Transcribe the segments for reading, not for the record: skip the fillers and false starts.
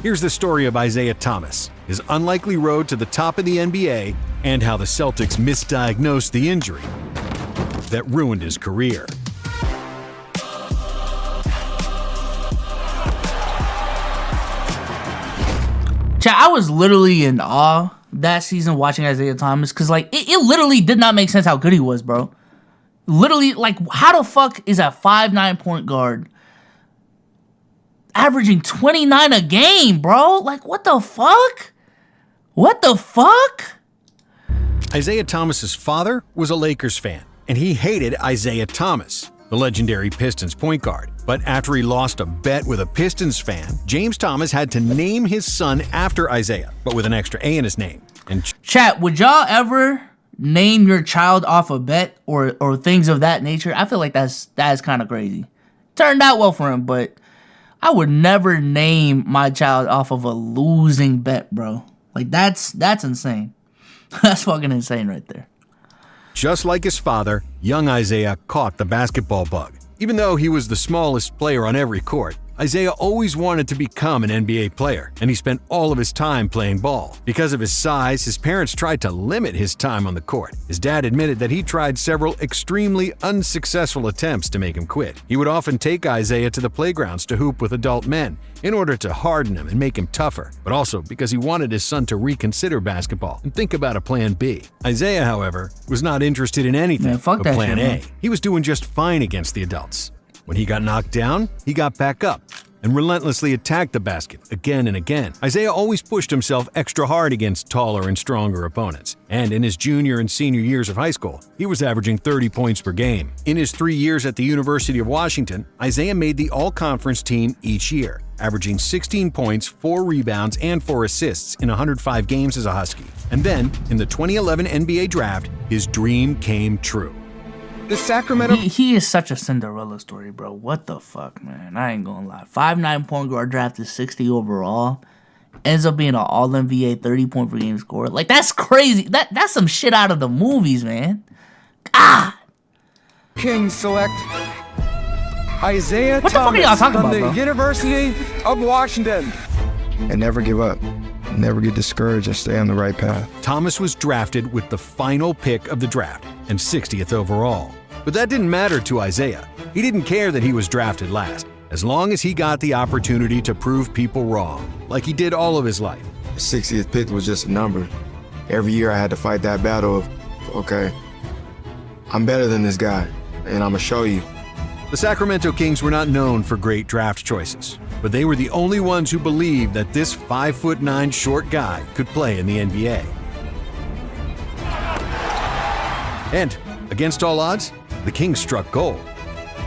Here's the story of Isaiah Thomas, his unlikely road to the top of the NBA, and how the Celtics misdiagnosed the injury that ruined his career. Chat, I was literally in awe that season watching Isaiah Thomas because, like, it literally did not make sense how good he was, bro. Literally, like, how the fuck is a 5'9" point guard averaging 29 a game, bro? Like, what the fuck? What the fuck? Isaiah Thomas's father was a Lakers fan, and he hated Isaiah Thomas, the legendary Pistons point guard. But after he lost a bet with a Pistons fan, James Thomas had to name his son after Isaiah, but with an extra A in his name. And Chat, would y'all ever name your child off a bet or things of that nature? I feel like that is kind of crazy. Turned out well for him, but I would never name my child off of a losing bet, bro. Like, that's insane. That's fucking insane right there. just like his father, young Isaiah caught the basketball bug. Even though he was the smallest player on every court, Isaiah always wanted to become an NBA player, and he spent all of his time playing ball. Because of his size, his parents tried to limit his time on the court. His dad admitted that he tried several extremely unsuccessful attempts to make him quit. He would often take Isaiah to the playgrounds to hoop with adult men in order to harden him and make him tougher, but also because he wanted his son to reconsider basketball and think about a plan B. Isaiah, however, was not interested in anything but plan A. He was doing just fine against the adults. When he got knocked down, he got back up and relentlessly attacked the basket again and again. Isaiah always pushed himself extra hard against taller and stronger opponents. And in his junior and senior years of high school, he was averaging 30 points per game. In his 3 years at the University of Washington, Isaiah made the all-conference team each year, averaging 16 points, 4 rebounds, and 4 assists in 105 games as a Husky. And then, in the 2011 NBA draft, his dream came true. The Sacramento... He is such a Cinderella story, bro. What the fuck, man? I ain't gonna lie. 5'9" point guard drafted 60 overall. Ends up being an all-NBA 30 point per game scorer. Like, that's crazy. That's some shit out of the movies, man. God. Kings select Isaiah What the fuck are y'all Thomas talking from about, the bro? University of Washington. And never give up. Never get discouraged and stay on the right path. Thomas was drafted with the final pick of the draft and 60th overall. But that didn't matter to Isaiah. He didn't care that he was drafted last, as long as he got the opportunity to prove people wrong, like he did all of his life. The 60th pick was just a number. Every year I had to fight that battle of, okay, I'm better than this guy, and I'm gonna show you. The Sacramento Kings were not known for great draft choices, but they were the only ones who believed that this 5'9" short guy could play in the NBA. And, against all odds, the Kings struck gold.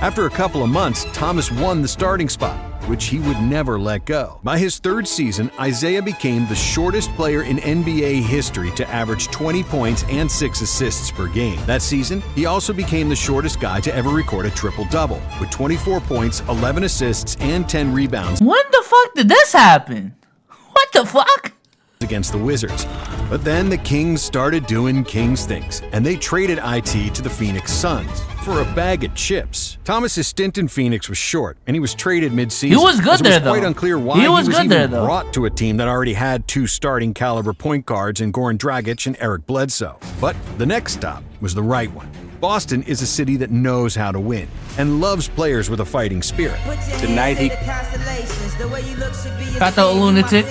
After a couple of months, Thomas won the starting spot, which he would never let go. By his third season, Isaiah became the shortest player in NBA history to average 20 points and 6 assists per game. That season, he also became the shortest guy to ever record a triple-double, with 24 points, 11 assists, and 10 rebounds. When the fuck did this happen? What the fuck? Against the Wizards. But then the Kings started doing Kings things, and they traded IT to the Phoenix Suns for a bag of chips. Thomas's stint in Phoenix was short, and he was traded mid-season. He was good there, though. It was quite unclear why he was good even there, though. brought to a team that already had 2 starting caliber point guards in Goran Dragic and Eric Bledsoe. But the next stop was the right one. Boston is a city that knows how to win and loves players with a fighting spirit. Tonight he Got the lunatic.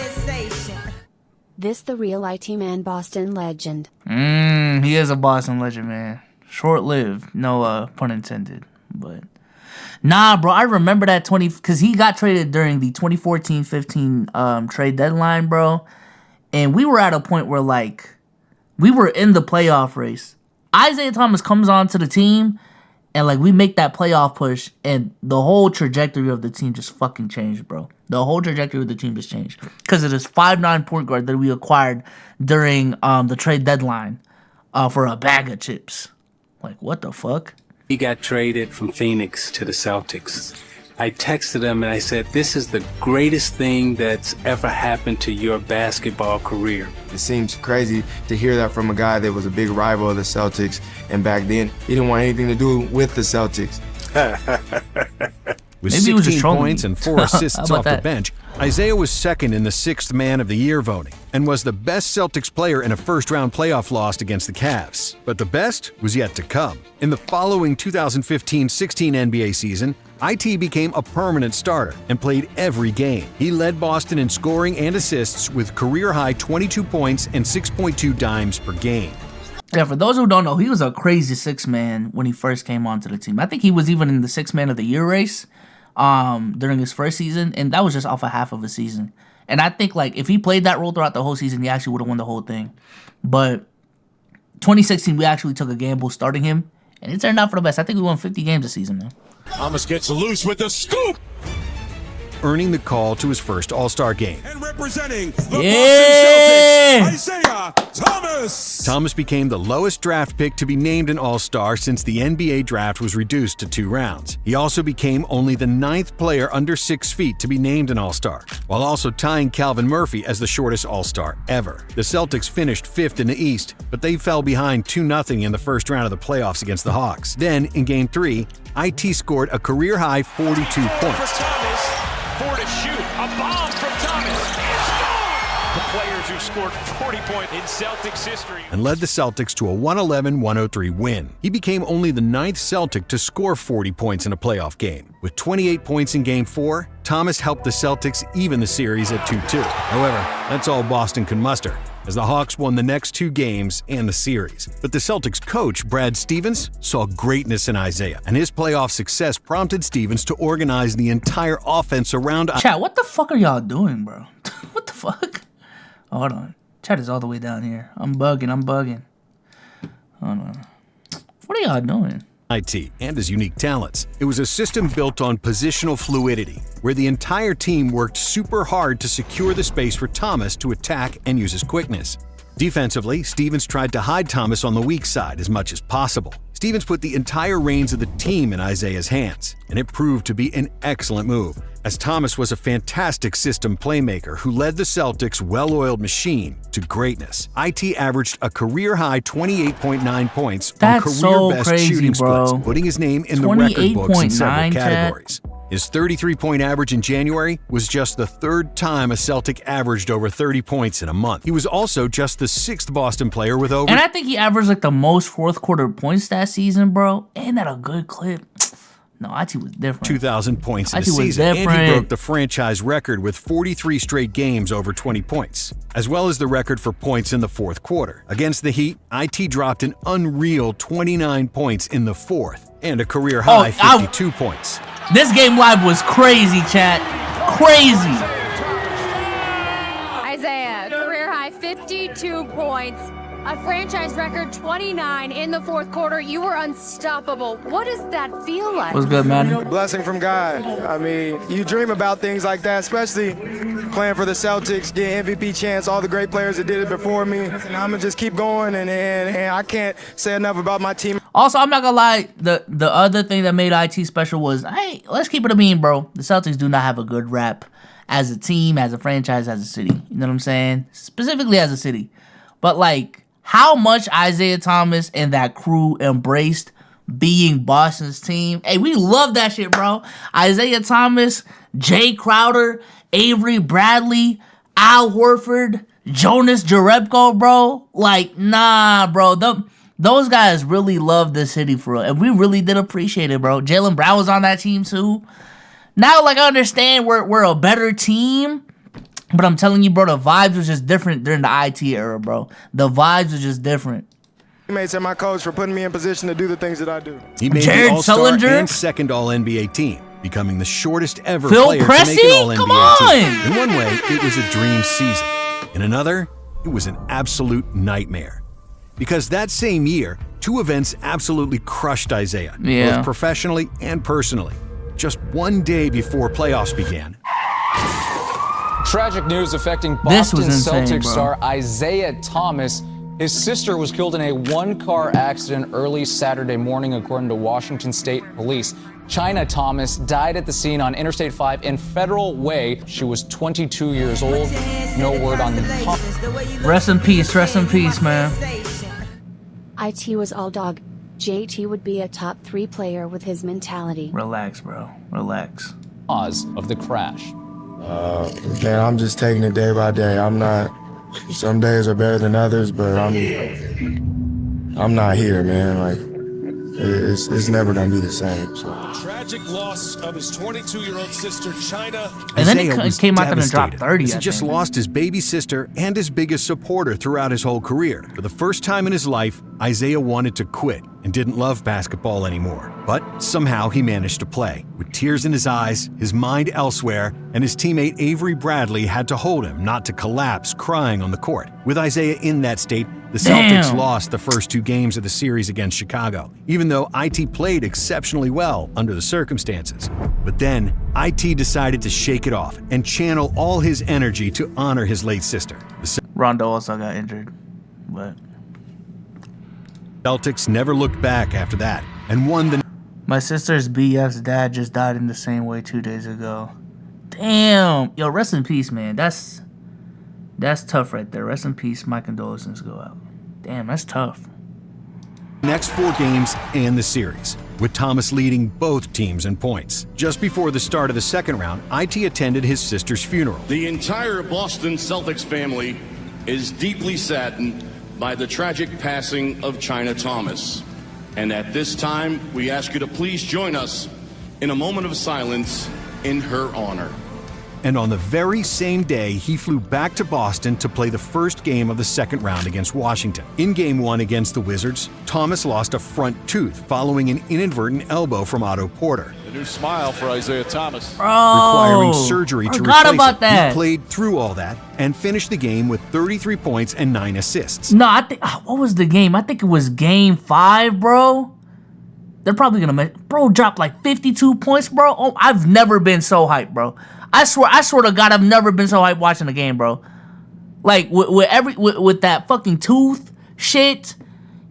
This the real IT man Boston legend. He is a Boston legend, man. Short-lived, no pun intended. But nah, bro, I remember that because he got traded during the 2014-15 trade deadline, bro. And we were at a point where, like, we were in the playoff race. Isaiah Thomas comes onto the team, and, like, we make that playoff push, and the whole trajectory of the team just fucking changed, bro. The whole trajectory of the team just changed. Because of this 5'9" point guard that we acquired during the trade deadline for a bag of chips. Like, what the fuck? He got traded from Phoenix to the Celtics. I texted him and I said, this is the greatest thing that's ever happened to your basketball career. It seems crazy to hear that from a guy that was a big rival of the Celtics, and back then he didn't want anything to do with the Celtics. With Maybe he was just 16 trolling points me. and 4 assists How about off the that? bench, Isaiah was second in the 6th Man of the Year voting and was the best Celtics player in a first-round playoff loss against the Cavs. But the best was yet to come. In the following 2015-16 NBA season, IT became a permanent starter and played every game. He led Boston in scoring and assists with career-high 22 points and 6.2 dimes per game. Yeah, for those who don't know, he was a crazy 6-man when he first came onto the team. I think he was even in the 6-man of the year race during his first season, and that was just off of half of a season. And I think like if he played that role throughout the whole season, he actually would have won the whole thing. But 2016, we actually took a gamble starting him, and it turned out for the best. I think we won 50 games this season, man. Thomas gets loose with the scoop. Earning the call to his first All-Star game. And representing the Yeah! Boston Celtics, Isaiah Thomas. Thomas became the lowest draft pick to be named an All-Star since the NBA draft was reduced to 2 rounds. He also became only the 9th player under 6 feet to be named an All-Star, while also tying Calvin Murphy as the shortest All-Star ever. The Celtics finished 5th in the East, but they fell behind 2-0 in the first round of the playoffs against the Hawks. Then, in Game 3, IT scored a career-high 42 points. Thomas, 4 to shoot. A bomb from Thomas. It's gone! The players who scored 40 points in Celtics history. And led the Celtics to a 111-103 win. He became only the 9th Celtic to score 40 points in a playoff game. With 28 points in Game 4, Thomas helped the Celtics even the series at 2-2. However, that's all Boston could muster, as the Hawks won the next 2 games and the series. But the Celtics coach, Brad Stevens, saw greatness in Isaiah, and his playoff success prompted Stevens to organize the entire offense around Chat, what the fuck are y'all doing, bro? What the fuck? Oh, hold on. Chat is all the way down here. I'm bugging. Hold on. What are y'all doing? IT and his unique talents. It was a system built on positional fluidity, where the entire team worked super hard to secure the space for Thomas to attack and use his quickness. Defensively, Stevens tried to hide Thomas on the weak side as much as possible. Stevens put the entire reins of the team in Isaiah's hands, and it proved to be an excellent move, as Thomas was a fantastic system playmaker who led the Celtics' well-oiled machine to greatness. IT averaged a career-high 28.9 points That's on so career-best crazy, shooting bro. splits, putting his name in the record books in several 28.9, categories. His 33-point average in January was just the 3rd time a Celtic averaged over 30 points in a month. He was also just the 6th Boston player with over... And I think he averaged like the most fourth quarter points that season, bro. Ain't that a good clip? No, IT was different. 2,000 points in a IT was season, and he different. broke the franchise record with 43 straight games over 20 points, as well as the record for points in the 4th quarter. Against the Heat, IT dropped an unreal 29 points in the 4th, and a career-high 52 points. This game live was crazy, chat. Crazy. Isaiah, career high 52 points, a franchise record 29 in the 4th quarter. You were unstoppable. What does that feel like? What's good, man? Blessing from God. I mean, you dream about things like that, especially playing for the Celtics, getting MVP chance, all the great players that did it before me. And I'm going to just keep going, and I can't say enough about my team. Also, I'm not gonna lie, the other thing that made IT special was, hey, let's keep it a bean, bro. The Celtics do not have a good rap as a team, as a franchise, as a city. You know what I'm saying? Specifically as a city. But like, how much Isaiah Thomas and that crew embraced being Boston's team. Hey, we love that shit, bro. Isaiah Thomas, Jay Crowder, Avery Bradley, Al Horford, Jonas Jerebko, bro. Like, nah, bro. Those guys really love the city for real. And we really did appreciate it, bro. Jaylen Brown was on that team too. Now, like, I understand we're a better team. But I'm telling you, bro, the vibes was just different during the IT era, bro. The vibes was just different. Teammates and my coach for putting me in position to do the things that I do. He made Jared the All-Star Sullinger? and 2nd All-NBA team, becoming the shortest ever Phil player Pressey? to make an All-NBA Come on! team. In one way, it was a dream season. In another, it was an absolute nightmare. Because that same year, 2 events absolutely crushed Isaiah, Yeah. both professionally and personally. Just one day before playoffs began, Tragic news affecting This was Boston insane, Celtics bro. star Isaiah Thomas. His sister was killed in a one-car accident early Saturday morning, according to Washington State Police. China Thomas died at the scene on Interstate 5 in Federal Way. She was 22 years old. No word on the Rest in peace, man. IT was all dog. JT would be a top 3 player with his mentality. Relax, bro. Relax. Cause of the crash. Man, I'm just taking it day by day. I'm not. Some days are better than others, but I'm not here, man. Like, it's never gonna be the same. So. Tragic loss of his 22-year-old sister, China. And then he was came out there and dropped devastated, 30. as he just lost his baby sister and his biggest supporter throughout his whole career. For the first time in his life, Isaiah wanted to quit and didn't love basketball anymore. But somehow he managed to play. With tears in his eyes, his mind elsewhere, and his teammate Avery Bradley had to hold him not to collapse crying on the court. With Isaiah in that state, the Celtics lost the first 2 games of the series against Chicago, even though IT played exceptionally well under the circumstances. But then, IT decided to shake it off and channel all his energy to honor his late sister. The Rondo also got injured, but Celtics never looked back after that and won the... My sister's BF's dad just died in the same way 2 days ago. Damn. Yo, rest in peace, man. That's tough right there. Rest in peace. My condolences go out. Damn, that's tough. Next 4 games and the series, with Thomas leading both teams in points. Just before the start of the second round, IT attended his sister's funeral. The entire Boston Celtics family is deeply saddened by the tragic passing of China Thomas. And at this time, we ask you to please join us in a moment of silence in her honor. And on the very same day, he flew back to Boston to play the first game of the second round against Washington. In Game 1 against the Wizards, Thomas lost a front tooth following an inadvertent elbow from Otto Porter. A new smile for Isaiah Thomas. Requiring surgery to forgot replace about it. that. He played through all that and finished the game with 33 points and 9 assists. No, I think... What was the game? I think it was Game 5, bro. They're probably going to... Bro dropped like 52 points, bro. Oh, I've never been so hyped, bro. I swear to God, I've never been so hyped watching the game, bro. Like with that fucking tooth shit,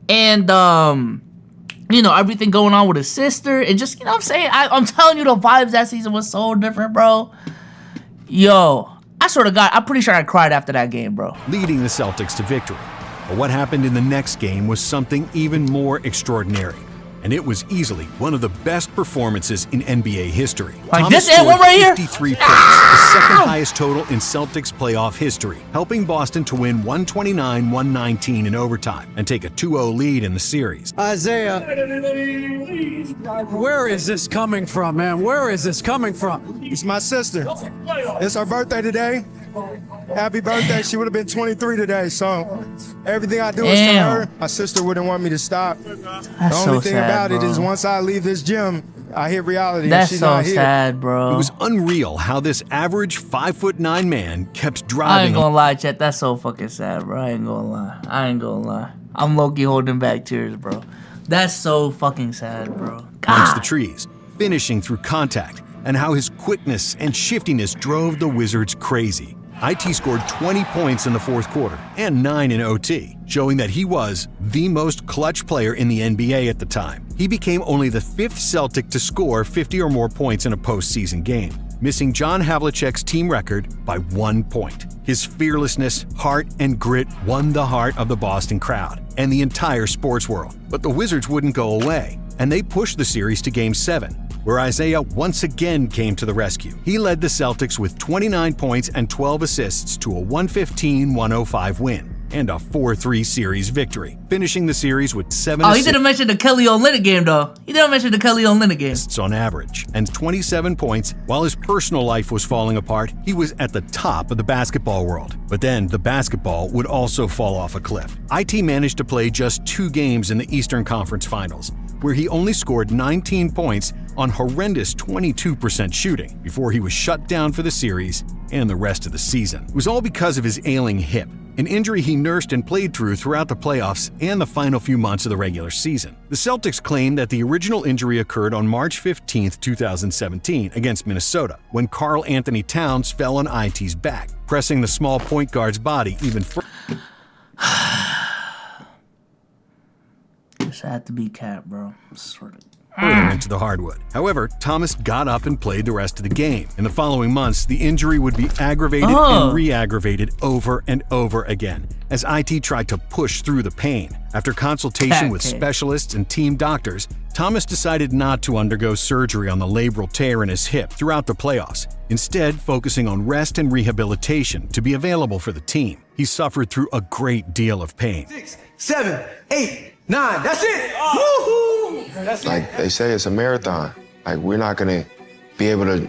and everything going on with his sister, and just what I'm saying. I'm telling you, the vibes that season was so different, bro. Yo, I swear to God, I'm pretty sure I cried after that game, bro. Leading the Celtics to victory. But what happened in the next game was something even more extraordinary. And it was easily one of the best performances in NBA history. Like Thomas this one right here? 53 points, the second highest total in Celtics playoff history, helping Boston to win 129-119 in overtime and take a 2-0 lead in the series. Isaiah, where is this coming from, man? Where is this coming from? It's my sister. It's her birthday today. Happy birthday. She would have been 23 today, so everything I do is for her. My sister wouldn't want me to stop. The only thing about it is once I leave this gym, I hit reality and she's not here. That's so sad, bro. It was unreal how this average 5'9" man kept I driving. ain't gonna lie, Chet. That's so fucking sad, bro. I ain't gonna lie. I'm low-key holding back tears, bro. That's so fucking sad, bro. Amongst the trees, finishing through contact, and how his quickness and shiftiness drove the Wizards crazy. IT scored 20 points in the fourth quarter and 9 in OT, showing that he was the most clutch player in the NBA at the time. He became only the 5th Celtic to score 50 or more points in a postseason game, missing John Havlicek's team record by 1 point. His fearlessness, heart, and grit won the heart of the Boston crowd and the entire sports world. But the Wizards wouldn't go away, and they pushed the series to Game 7, where Isaiah once again came to the rescue. He led the Celtics with 29 points and 12 assists to a 115-105 win and a 4-3 series victory, finishing the series with 7 he didn't mention the Kelly Olynyk game, though. He didn't mention the Kelly Olynyk game. assists on average and 27 points. While his personal life was falling apart, he was at the top of the basketball world. But then the basketball would also fall off a cliff. IT managed to play just 2 games in the Eastern Conference Finals, where he only scored 19 points on horrendous 22% shooting before he was shut down for the series and the rest of the season. It was all because of his ailing hip, an injury he nursed and played throughout the playoffs and the final few months of the regular season. The Celtics claim that the original injury occurred on March 15, 2017 against Minnesota, when Karl Anthony Towns fell on IT's back, pressing the small point guard's body even further. This had to be cap, bro. further into the hardwood. However, Thomas got up and played the rest of the game. In the following months, the injury would be aggravated and re-aggravated over and over again as IT tried to push through the pain. After consultation with specialists and team doctors, Thomas decided not to undergo surgery on the labral tear in his hip throughout the playoffs, instead focusing on rest and rehabilitation to be available for the team. He suffered through a great deal of pain. 6, 7, 8, 9, that's it! Woohoo! That's like they say, it's a marathon. Like, we're not gonna be able to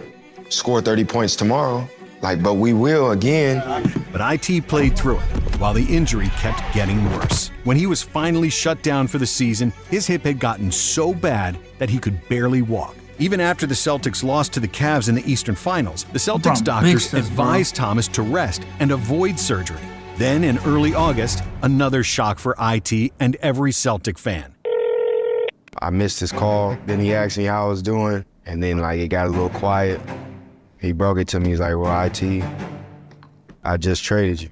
score 30 points tomorrow, but we will again. But IT played through it, while the injury kept getting worse. When he was finally shut down for the season, his hip had gotten so bad that he could barely walk. Even after the Celtics lost to the Cavs in the Eastern Finals, the Celtics doctors advised Thomas to rest and avoid surgery. Then in early August, another shock for IT and every Celtic fan. I missed his call. Then he asked me how I was doing, and then it got a little quiet. He broke it to me. He's like, well, IT, I just traded you.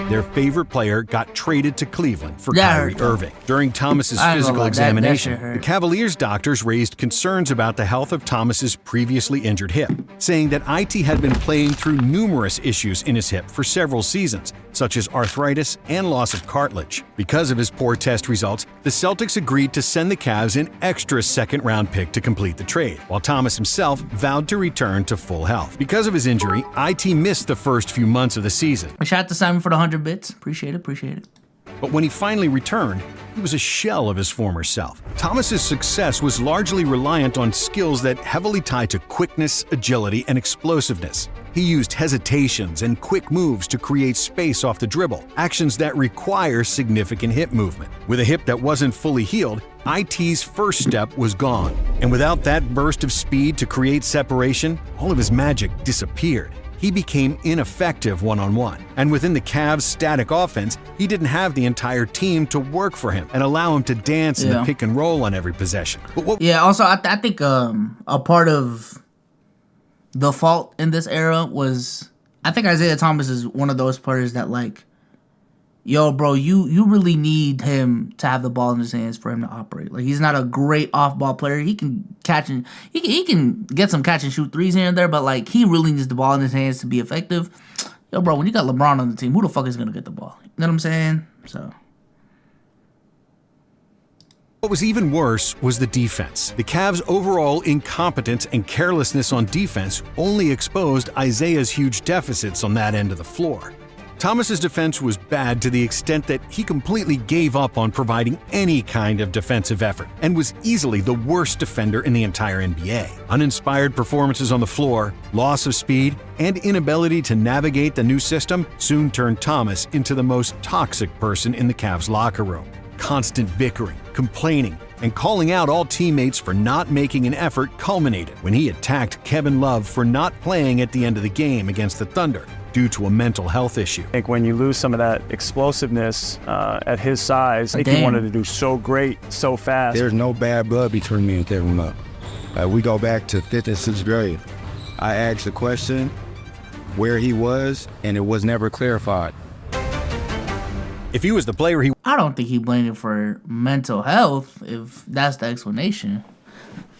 Their favorite player got traded to Cleveland for Kyrie Irving. During Thomas's physical examination, the Cavaliers doctors raised concerns about the health of Thomas's previously injured hip, saying that IT had been playing through numerous issues in his hip for several seasons, such as arthritis and loss of cartilage. Because of his poor test results, the Celtics agreed to send the Cavs an extra second-round pick to complete the trade, while Thomas himself vowed to return to full health. Because of his injury, IT missed the first few months of the season. Shout out to Simon for the 100 bits. Appreciate it. But when he finally returned, he was a shell of his former self. Thomas's success was largely reliant on skills that heavily tied to quickness, agility, and explosiveness. He used hesitations and quick moves to create space off the dribble, actions that require significant hip movement. With a hip that wasn't fully healed, IT's first step was gone. And without that burst of speed to create separation, all of his magic disappeared. He became ineffective one-on-one. And within the Cavs' static offense, he didn't have the entire team to work for him and allow him to dance in the pick and roll on every possession. Also, I think a part of the fault in this era was, I think Isaiah Thomas is one of those players that yo, bro, you really need him to have the ball in his hands for him to operate. He's not a great off-ball player. He can catch and he can get some catch and shoot threes here and there, but he really needs the ball in his hands to be effective. Yo, bro, when you got LeBron on the team, who the fuck is gonna get the ball? You know what I'm saying? So. What was even worse was the defense. The Cavs' overall incompetence and carelessness on defense only exposed Isaiah's huge deficits on that end of the floor. Thomas's defense was bad to the extent that he completely gave up on providing any kind of defensive effort and was easily the worst defender in the entire NBA. Uninspired performances on the floor, loss of speed, and inability to navigate the new system soon turned Thomas into the most toxic person in the Cavs locker room. Constant bickering, complaining, and calling out all teammates for not making an effort culminated when he attacked Kevin Love for not playing at the end of the game against the Thunder due to a mental health issue. I think when you lose some of that explosiveness at his size, I think he wanted to do so great, so fast. There's no bad blood between me and Kevin Love. We go back to 5th and 6th grade. I asked the question where he was, and it was never clarified. If he was the player he... I don't think he blamed him for mental health, if that's the explanation.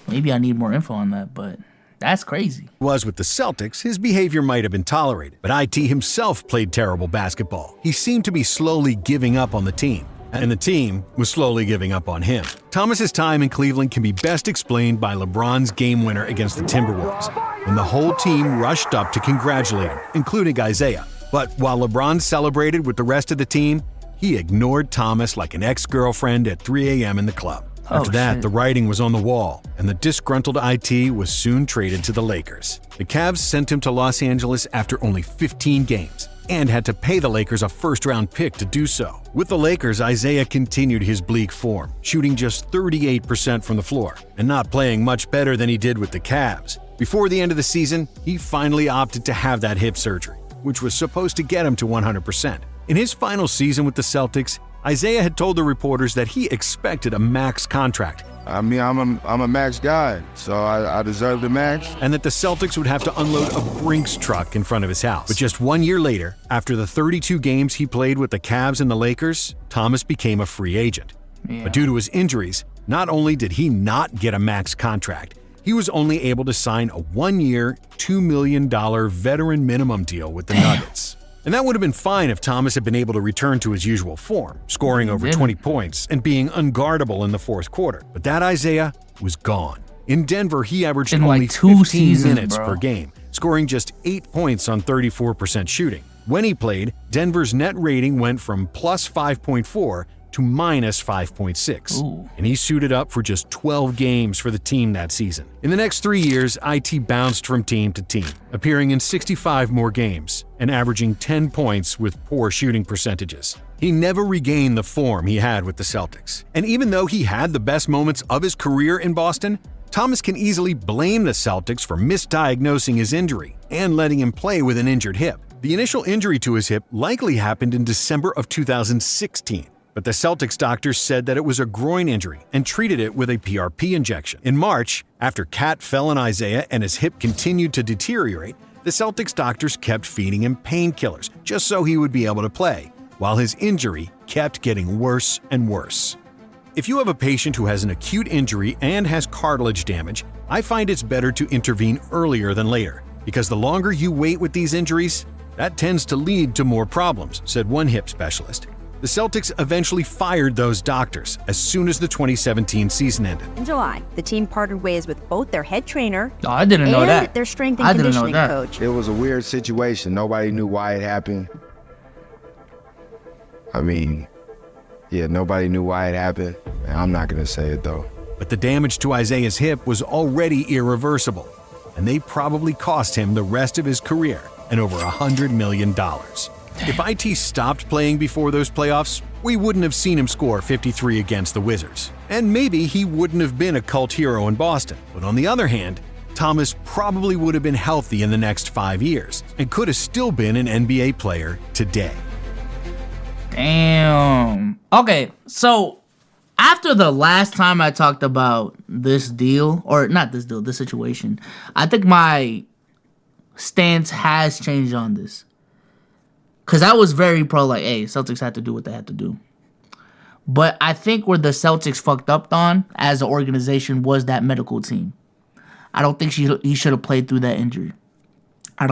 Maybe I need more info on that, but that's crazy. Was with the Celtics, his behavior might have been tolerated, but IT himself played terrible basketball. He seemed to be slowly giving up on the team, and the team was slowly giving up on him. Thomas's time in Cleveland can be best explained by LeBron's game winner against the Timberwolves, when the whole team rushed up to congratulate him, including Isaiah. But while LeBron celebrated with the rest of the team, he ignored Thomas like an ex-girlfriend at 3 a.m. in the club. After that, the writing was on the wall, and the disgruntled IT was soon traded to the Lakers. The Cavs sent him to Los Angeles after only 15 games, and had to pay the Lakers a first-round pick to do so. With the Lakers, Isaiah continued his bleak form, shooting just 38% from the floor, and not playing much better than he did with the Cavs. Before the end of the season, he finally opted to have that hip surgery, which was supposed to get him to 100%. In his final season with the Celtics, Isaiah had told the reporters that he expected a max contract. I mean, I'm a max guy, so I deserve the max. And that the Celtics would have to unload a Brinks truck in front of his house. But just 1 year later, after the 32 games he played with the Cavs and the Lakers, Thomas became a free agent. But due to his injuries, Not only did he not get a max contract, he was only able to sign a 1-year, $2 million veteran minimum deal with the Nuggets. And that would have been fine if Thomas had been able to return to his usual form, scoring over 20 points and being unguardable in the fourth quarter. But that Isaiah was gone. In Denver, he averaged only 15 minutes per game, scoring just 8 points on 34% shooting. When he played, Denver's net rating went from plus 5.4 to minus 5.6, and he suited up for just 12 games for the team that season. In the next 3 years, IT bounced from team to team, appearing in 65 more games and averaging 10 points with poor shooting percentages. He never regained the form he had with the Celtics. And even though he had the best moments of his career in Boston, Thomas can easily blame the Celtics for misdiagnosing his injury and letting him play with an injured hip. The initial injury to his hip likely happened in December of 2016. But the Celtics doctors said that it was a groin injury and treated it with a PRP injection. In March, after Cat fell on Isaiah and his hip continued to deteriorate, the Celtics doctors kept feeding him painkillers just so he would be able to play, while his injury kept getting worse and worse. If you have a patient who has an acute injury and has cartilage damage, I find it's better to intervene earlier than later, because the longer you wait with these injuries, that tends to lead to more problems, said one hip specialist. The Celtics eventually fired those doctors as soon as the 2017 season ended. In July, the team parted ways with both their head trainer I didn't know and that. their strength and conditioning coach. It was a weird situation. Nobody knew why it happened. Nobody knew why it happened. I'm not going to say it, though. But the damage to Isaiah's hip was already irreversible, and they probably cost him the rest of his career and over $100 million. If IT stopped playing before those playoffs, we wouldn't have seen him score 53 against the Wizards. And maybe he wouldn't have been a cult hero in Boston. But on the other hand, Thomas probably would have been healthy in the next 5 years and could have still been an NBA player today. Damn. Okay, so after the last time I talked about this deal, or not this deal, this situation, I think my stance has changed on this. Because I was very pro, like, hey, Celtics had to do what they had to do. But I think where the Celtics fucked up on as an organization was that medical team. I don't think he should have played through that injury. I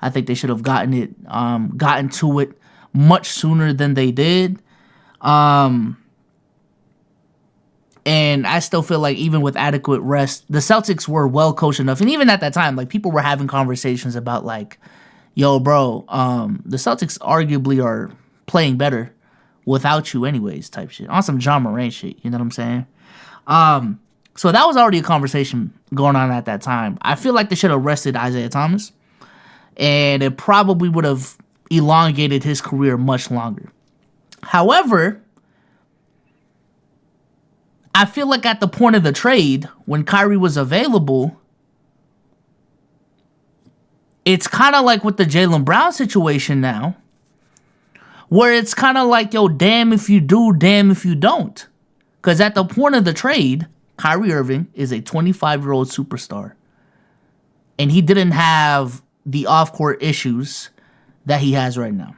think they should have gotten to it much sooner than they did. And I still feel like even with adequate rest, the Celtics were well coached enough. And even at that time, like, people were having conversations about, like, yo, bro, the Celtics arguably are playing better without you anyways type shit. On some John Moran shit, you know what I'm saying? So that was already a conversation going on at that time. I feel like they should have rested Isaiah Thomas, and it probably would have elongated his career much longer. However, I feel like at the point of the trade, when Kyrie was available, it's kind of like with the Jaylen Brown situation now, where it's kind of like, yo, damn if you do, damn if you don't. Because at the point of the trade, Kyrie Irving is a 25-year-old superstar. And he didn't have the off-court issues that he has right now.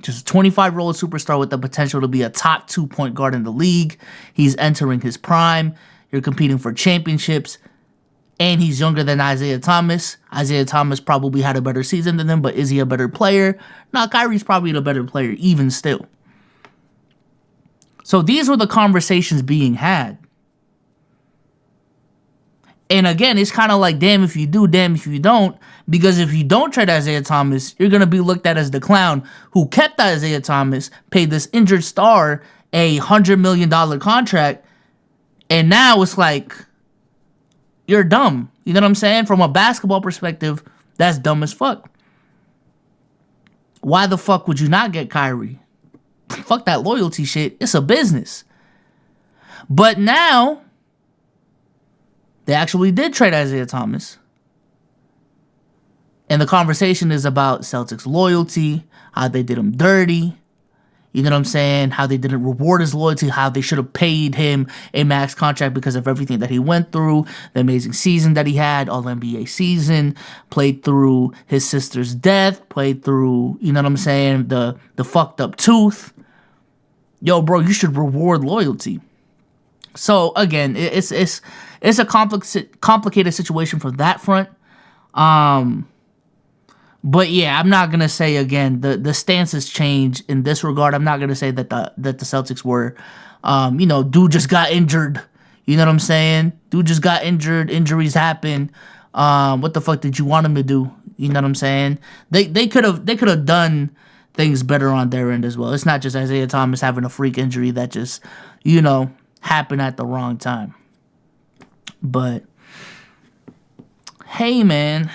Just a 25-year-old superstar with the potential to be a top 2 point guard in the league. He's entering his prime. You're competing for championships. And he's younger than Isaiah Thomas. Isaiah Thomas probably had a better season than him, but is he a better player? No, Kyrie's probably the better player, even still. So these were the conversations being had. And again, it's kind of like, damn if you do, damn if you don't. Because if you don't trade Isaiah Thomas, you're going to be looked at as the clown who kept Isaiah Thomas, paid this injured star a $100 million contract, and now it's like, you're dumb. You know what I'm saying? From a basketball perspective, that's dumb as fuck. Why the fuck would you not get Kyrie? Fuck that loyalty shit. It's a business. But now, they actually did trade Isaiah Thomas. And the conversation is about Celtics loyalty, how they did him dirty. You know what I'm saying? How they didn't reward his loyalty, how they should have paid him a max contract because of everything that he went through, the amazing season that he had, all-NBA season, played through his sister's death, played through, you know what I'm saying, the fucked up tooth. Yo, bro, you should reward loyalty. So again, it's a complicated situation for that front. But yeah, I'm not gonna say again the stance has changed in this regard. I'm not gonna say that the Celtics were, dude just got injured. You know what I'm saying? Dude just got injured. Injuries happen. What the fuck did you want him to do? You know what I'm saying? They could have done things better on their end as well. It's not just Isaiah Thomas having a freak injury that just happened at the wrong time. But hey, man.